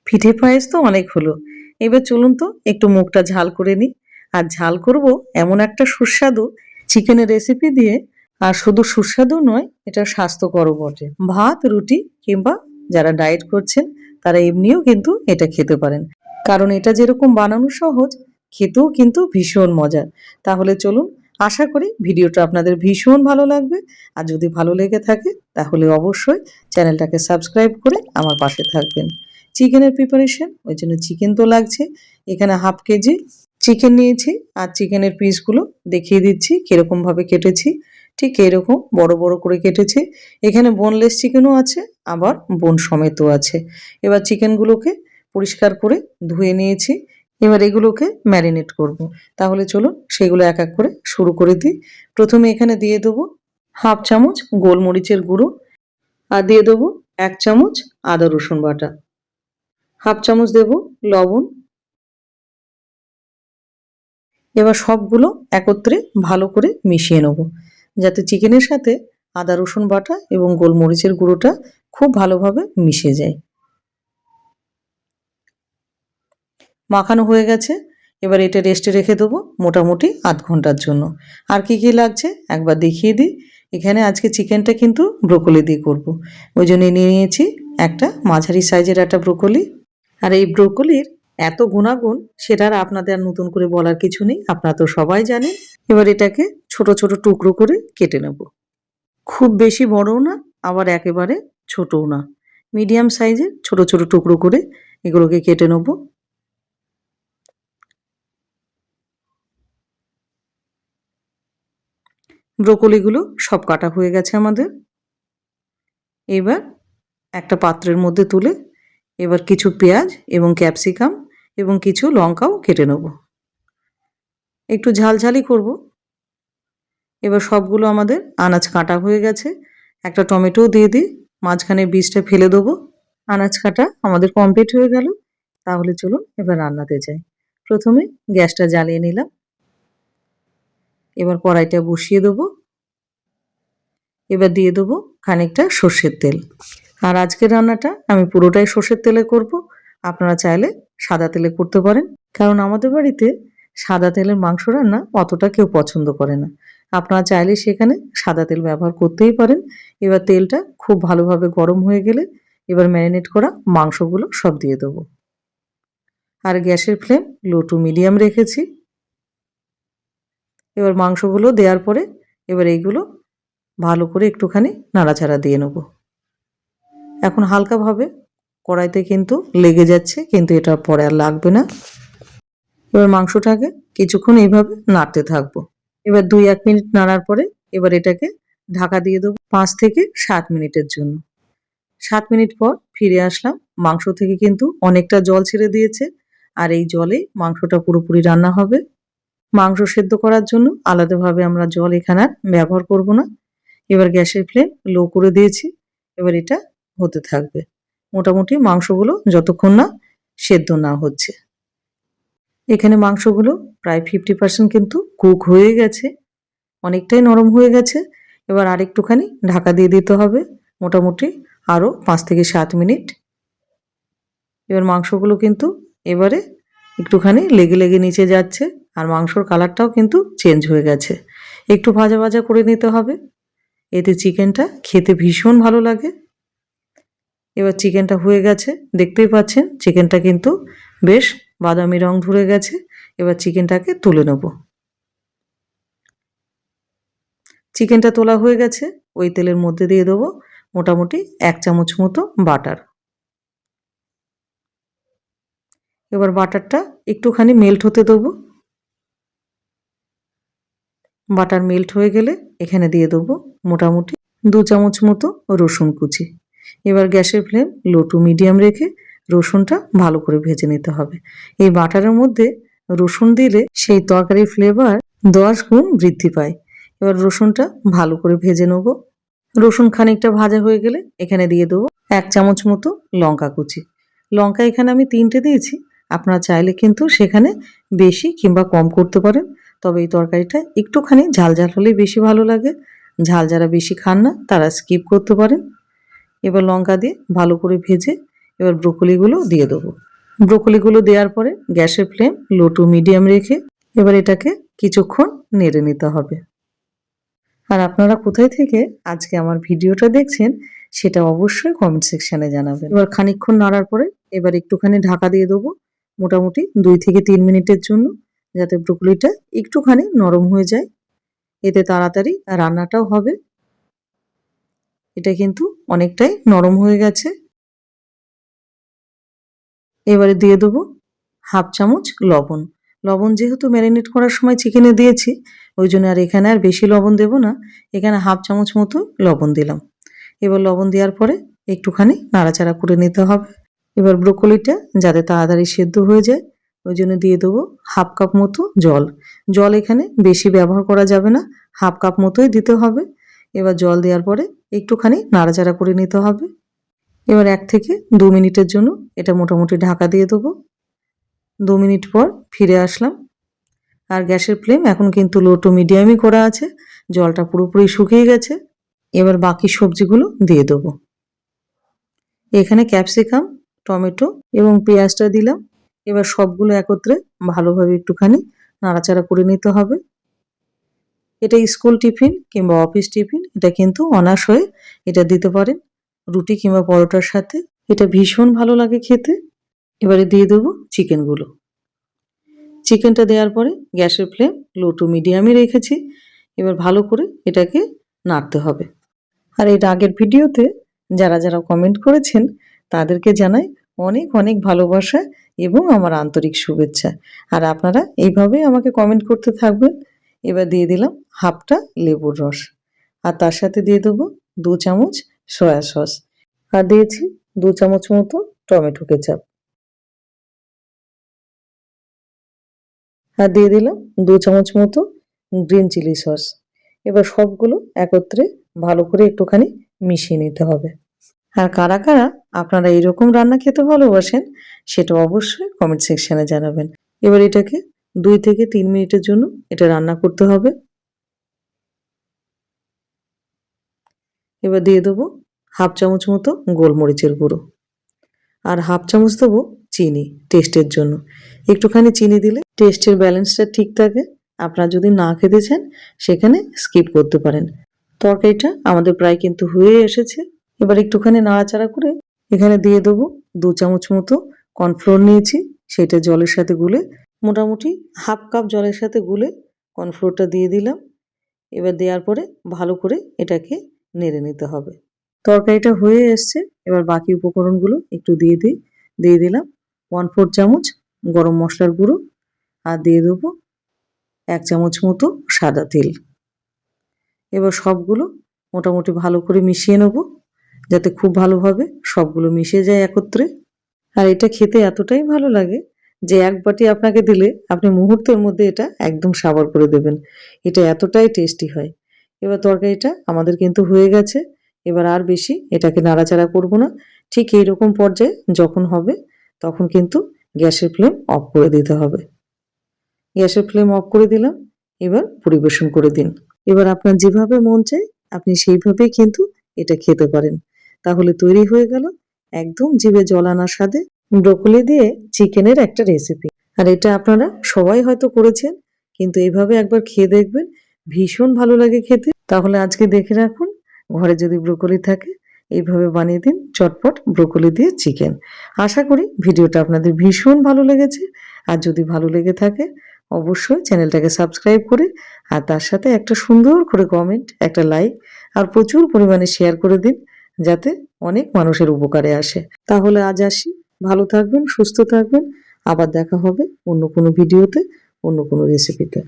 পিঠে পায়েস তো অনেক হলো। এবার চলুন তো একটু মুখটা ঝাল করে নিই। আর ঝাল করব এমন একটা সুস্বাদু চিকেনের রেসিপি দিয়ে। আর শুধু সুস্বাদু নয়, এটা স্বাস্থ্যকরও বটে। ভাত, রুটি কিংবা যারা ডায়েট করছেন তারা এমনিও কিন্তু এটা খেতে পারেন। কারণ এটা যেরকম বানানো সহজ, খেতেও কিন্তু ভীষণ মজার। তাহলে চলুন, আশা করি ভিডিওটা আপনাদের ভীষণ ভালো লাগবে। আর যদি ভালো লেগে থাকে তাহলে অবশ্যই চ্যানেলটাকে সাবস্ক্রাইব করে আমার পাশে থাকবেন। চিকেনের প্রিপারেশন, ওই জন্য চিকেন তো লাগছে। এখানে হাফ কেজি চিকেন নিয়েছি। আর চিকেনের পিসগুলো দেখিয়ে দিচ্ছি কিরকম ভাবে কেটেছি। ঠিক এরকম বড় বড় করে কেটেছি। এখানে বোনলেস চিকেনও আছে, আবার বোন সমেতও আছে। এবার চিকেনগুলোকে পরিষ্কার করে ধুয়ে নিয়েছি। এবার এগুলোকে ম্যারিনেট করব। তাহলে চলুন সেগুলো এক এক করে শুরু করে দিই। প্রথমে এখানে দিয়ে দেবো হাফ চামচ গোলমরিচের গুঁড়ো, আর দিয়ে দেবো 1 চামচ আদা রসুন বাটা, হাফ চামচ দেব লবণ। এবার সবগুলো একত্রে ভালো করে মিশিয়ে নেব, যাতে চিকেনের সাথে আদা রসুন বাটা এবং গোলমরিচের গুঁড়োটা খুব ভালোভাবে মিশে যায়। মাখানো হয়ে গেছে। এবার এটা রেস্টে রেখে দেবো মোটামুটি আধ ঘন্টার জন্য। আর কি কি লাগছে একবার দেখিয়ে দিই। এখানে আজকে চিকেনটা কিন্তু ব্রোকলি দিয়ে করব, ওই জন্য নিয়ে নিয়েছি একটা মাঝারি সাইজের একটা ব্রোকলি। আর এই ব্রোকলির এত গুণাগুণ, সেটা আর আপনাদের আর নতুন করে বলার কিছু নেই, আপনারা তো সবাই জানেন। এবার এটাকে ছোট ছোট টুকরো করে কেটে নেব। খুব বেশি বড়ও না, আবার একেবারে ছোটও না, মিডিয়াম সাইজের ছোট ছোট টুকরো করে এগুলোকে কেটে নেব। ব্রোকলিগুলো সব কাটা হয়ে গেছে আমাদের। এবার একটা পাত্রের মধ্যে তুলে এবার কিছু পেঁয়াজ এবং ক্যাপসিকাম এবং কিছু লঙ্কাও কেটে নেব। একটু ঝালঝালি করব। এবার সবগুলো আমাদের আনাজ কাটা হয়ে গেছে। একটা টমেটোও দিয়ে দিই, মাঝখানে বীজটা ফেলে দেবো। আনাজ কাটা আমাদের কমপ্লিট হয়ে গেল। তাহলে চলুন এবার রান্নাতে যাই। প্রথমে গ্যাসটা জ্বালিয়ে নিলাম। এবার কড়াইটা বসিয়ে দেবো। এবার দিয়ে দেবো খানিকটা সর্ষের তেল। আর আজকের রান্নাটা আমি পুরোটাই সর্ষের তেলে করব। আপনারা চাইলে সাদা তেলে করতে পারেন, কারণ আমাদের বাড়িতে সাদা তেলের মাংস রান্না অতটা কেউ পছন্দ করে না। আপনারা চাইলে সেখানে সাদা তেল ব্যবহার করতেই পারেন। এবার তেলটা খুব ভালোভাবে গরম হয়ে গেলে এবার ম্যারিনেট করা মাংসগুলো সব দিয়ে দেবো। আর গ্যাসের ফ্লেম লো টু মিডিয়াম রেখেছি। এবার মাংসগুলো দেওয়ার পরে এবার এইগুলো ভালো করে একটুখানি নাড়াচাড়া দিয়ে নেব। এখন হালকাভাবে কড়াইতে কিন্তু লেগে যাচ্ছে, কিন্তু এটা পরে আর লাগবে না। এবার মাংসটাকে কিছুক্ষণ এইভাবে নাড়তে থাকবো। এবার 2-1 মিনিট নাড়ার পরে এবার এটাকে ঢাকা দিয়ে দেবো 5 থেকে 7 মিনিটের জন্য। 7 মিনিট পর ফিরে আসলাম। মাংস থেকে কিন্তু অনেকটা জল ছেড়ে দিয়েছে। আর এই জলে মাংসটা পুরোপুরি রান্না হবে। মাংস সেদ্ধ করার জন্য আলাদাভাবে আমরা জল এখানে আর ব্যবহার করব না। এবার গ্যাসের ফ্লেম লো করে দিয়েছি। এবার এটা হতে থাকবে মোটামুটি মাংসগুলো যতক্ষণ না সেদ্ধ না হচ্ছে। এখানে মাংসগুলো প্রায় 50% কিন্তু কুক হয়ে গেছে, অনেকটাই নরম হয়ে গেছে। এবার আরেকটুখানি ঢাকা দিয়ে দিতে হবে, মোটামুটি আরও 5 থেকে 7 মিনিট। এবার মাংসগুলো কিন্তু এবারে একটুখানি লেগে লেগে নিচে যাচ্ছে, আর মাংসর কালারটাও কিন্তু চেঞ্জ হয়ে গেছে। একটু ভাজা ভাজা করে নিতে হবে, এতে চিকেনটা খেতে ভীষণ ভালো লাগে। এবার চিকেনটা হয়ে গেছে, দেখতেই পাচ্ছেন চিকেনটা কিন্তু বেশ বাদামি রং ধরে গেছে। এবার চিকেনটাকে তুলে নেব। চিকেনটা তোলা হয়ে গেছে। ওই তেলের মধ্যে দিয়ে দেবো মোটামুটি 1 চামচ মতো বাটার। এবার বাটারটা একটুখানি মেল্ট হতে দেবো। বাটার মেল্ট হয়ে গেলে এখানে দিয়ে দেবো মোটামুটি 2 চামচ মতো রসুন কুচি। এবার গ্যাসের ফ্লেম লো টু মিডিয়াম রেখে রসুনটা ভালো করে ভেজে নিতে হবে। এই বাটারের মধ্যে রসুন দিলে সেই তরকারির ফ্লেভার 10 গুণ বৃদ্ধি পায়। এবার রসুনটা ভালো করে ভেজে নেব। রসুন খানিকটা ভাজা হয়ে গেলে এখানে দিয়ে দেবো 1 চামচ মতো লঙ্কা কুচি। লঙ্কা এখানে আমি 3টে দিয়েছি, আপনারা চাইলে কিন্তু সেখানে বেশি কিংবা কম করতে পারেন। তবে এই তরকারিটা একটুখানি ঝাল ঝাল হলেই বেশি ভালো লাগে। ঝাল যারা বেশি খান না তারা স্কিপ করতে পারেন। এবার লঙ্কা দিয়ে ভালো করে ভেজে এবার ব্রোকলিগুলো দিয়ে দেবো। ব্রোকলিগুলো দেওয়ার পরে গ্যাসের ফ্লেম লো টু মিডিয়াম রেখে এবার এটাকে কিছুক্ষণ নেড়ে নিতে হবে। আর আপনারা কোথায় থেকে আজকে আমার ভিডিওটা দেখছেন সেটা অবশ্যই কমেন্ট সেকশনে জানাবেন। এবার খানিকক্ষণ নাড়ার পরে এবার একটুখানি ঢাকা দিয়ে দেবো, মোটামুটি 2 থেকে 3 মিনিটের জন্য, যাতে ব্রোকলিটা একটুখানি নরম হয়ে যায়। এতে তাড়াতাড়ি রান্নাটাও হবে। এটা কিন্তু অনেকটাই নরম হয়ে গেছে। এবারে দিয়ে দেবো হাফ চামচ লবণ। লবণ যেহেতু ম্যারিনেট করার সময় চিকেনে দিয়েছি, ওই জন্য আর এখানে আর বেশি লবণ দেবো না, এখানে হাফ চামচ মতো লবণ দিলাম। এবার লবণ দেওয়ার পরে একটুখানি নাড়াচাড়া করে নিতে হবে। এবার ব্রোকলিটা যাতে তাড়াতাড়ি সেদ্ধ হয়ে যায়, ওই জন্য দিয়ে দেবো হাফ কাপ মতো জল। জল এখানে বেশি ব্যবহার করা যাবে না, হাফ কাপ মতোই দিতে হবে। এবার জল দেওয়ার পরে একটুখানি নাড়াচাড়া করে নিতে হবে। এবার 1 থেকে 2 মিনিটের জন্য এটা মোটামুটি ঢাকা দিয়ে দেবো। 2 মিনিট পর ফিরে আসলাম। আর গ্যাসের ফ্লেম এখন কিন্তু লো টু মিডিয়ামই করা আছে, জলটা পুরোপুরি শুকিয়ে গেছে। এবার বাকি সবজিগুলো দিয়ে দেবো। এখানে ক্যাপসিকাম, টমেটো এবং পেঁয়াজটা দিলাম। এবার সবগুলো একত্রে ভালোভাবে একটুখানি নাড়াচাড়া করে নিতে হবে। এটা স্কুল টিফিন কিংবা অফিস টিফিন, এটা কিন্তু অনায়াসে এটা দিতে পারেন রুটি কিংবা পরোটার সাথে। এটা ভীষণ ভালো লাগে খেতে। এবারে দিয়ে দেবো চিকেনগুলো। চিকেনটা দেওয়ার পরে গ্যাসের ফ্লেম লো টু মিডিয়ামই রেখেছি। এবার ভালো করে এটাকে নাড়তে হবে। আর এর আগের ভিডিওতে যারা যারা কমেন্ট করেছেন তাদেরকে জানাই অনেক অনেক ভালোবাসা এবং আমার আন্তরিক শুভেচ্ছা। আর আপনারা এইভাবেই আমাকে কমেন্ট করতে থাকবেন। এবার দিয়ে দিলাম হাফটা লেবুর রস, আর তার সাথে দিয়ে দেবো 2 চামচ সয়া সস, আর দিয়েছি 2 চামচ মতো টমেটো কেচাপ, আর দিয়ে দিলাম 2 চামচ মতো গ্রিন চিলি সস। এবার সবগুলো একত্রে ভালো করে একটুখানি মিশিয়ে নিতে হবে। আর কারা কারা আপনারা এইরকম রান্না খেতে ভালোবাসেন সেটা অবশ্যই কমেন্ট সেকশনে জানাবেন। এবার এটাকে 2 থেকে 3 মিনিটের জন্য এটা রান্না করতে হবে। এবার দিয়ে দেবো হাফ চামচ মতো গোলমরিচের গুঁড়ো, আর হাফ চামচ দেবো চিনি টেস্টের জন্য। একটুখানি চিনি দিলে টেস্টের ব্যালেন্সটা ঠিক থাকে। আপনারা যদি না খেতে চান সেখানে স্কিপ করতে পারেন। তরকারিটা আমাদের প্রায় কিন্তু হয়ে এসেছে। এবার একটুখানি নাড়াচাড়া করে এখানে দিয়ে দেবো 2 চামচ মতো কর্নফ্লোর নিয়েছি, সেটা জলের সাথে গুলে, মোটামুটি হাফ কাপ জলের সাথে গুলে কর্নফ্লোরটা দিয়ে দিলাম। এবার দেওয়ার পরে ভালো করে এটাকে নেড়ে নিতে হবে। তরকারিটা হয়ে এসছে। এবার বাকি উপকরণগুলো একটু দিয়ে দিলাম 1/4 চামচ গরম মশলার গুঁড়ো, আর দিয়ে দেবো 1 চামচ মতো সাদা তেল। এবার সবগুলো মোটামুটি ভালো করে মিশিয়ে নেব, যাতে খুব ভালোভাবে সবগুলো মিশে যায় একত্রে। আর এটা খেতে এতটাই ভালো লাগে যে এক বাটি আপনাকে দিলে আপনি মুহূর্তের মধ্যে এটা একদম সাবার করে দেবেন। এটা এতটাই টেস্টি হয়। এবার তরকারিটা আমাদের কিন্তু হয়ে গেছে। এবার আর বেশি এটাকে নাড়াচাড়া করব না। ঠিক এইরকম পর্যায়ে যখন হবে তখন কিন্তু গ্যাসের ফ্লেম অফ করে দিতে হবে। গ্যাসের ফ্লেম অফ করে দিলাম। এবার পরিবেশন করে দিন। এবার আপনার যেভাবে মন চায় আপনি সেইভাবেই কিন্তু এটা খেতে পারেন। তাহলে তৈরি হয়ে গেল একদম জিভে জল আনা স্বাদে ব্রোকলি দিয়ে চিকেনের একটা রেসিপি। আর এটা আপনারা সবাই হয়তো করেছেন, কিন্তু এইভাবে একবার খেয়ে দেখবেন, ভীষণ ভালো লাগে খেতে। তাহলে আজকে দেখে রাখুন, ঘরে যদি ব্রোকলি থাকে এইভাবে বানিয়ে দিন চটপট ব্রোকলি দিয়ে চিকেন। আশা করি ভিডিওটা আপনাদের ভীষণ ভালো লেগেছে। আর যদি ভালো লেগে থাকে অবশ্যই চ্যানেলটাকে সাবস্ক্রাইব করে আর তার সাথে একটা সুন্দর করে কমেন্ট, একটা লাইক আর প্রচুর পরিমাণে শেয়ার করে দিন, যাতে অনেক মানুষের উপকারে আসে। তাহলে আজ আসি, ভালো থাকবেন, সুস্থ থাকবেন। আবার দেখা হবে অন্য কোনো ভিডিওতে, অন্য কোনো রেসিপিতে।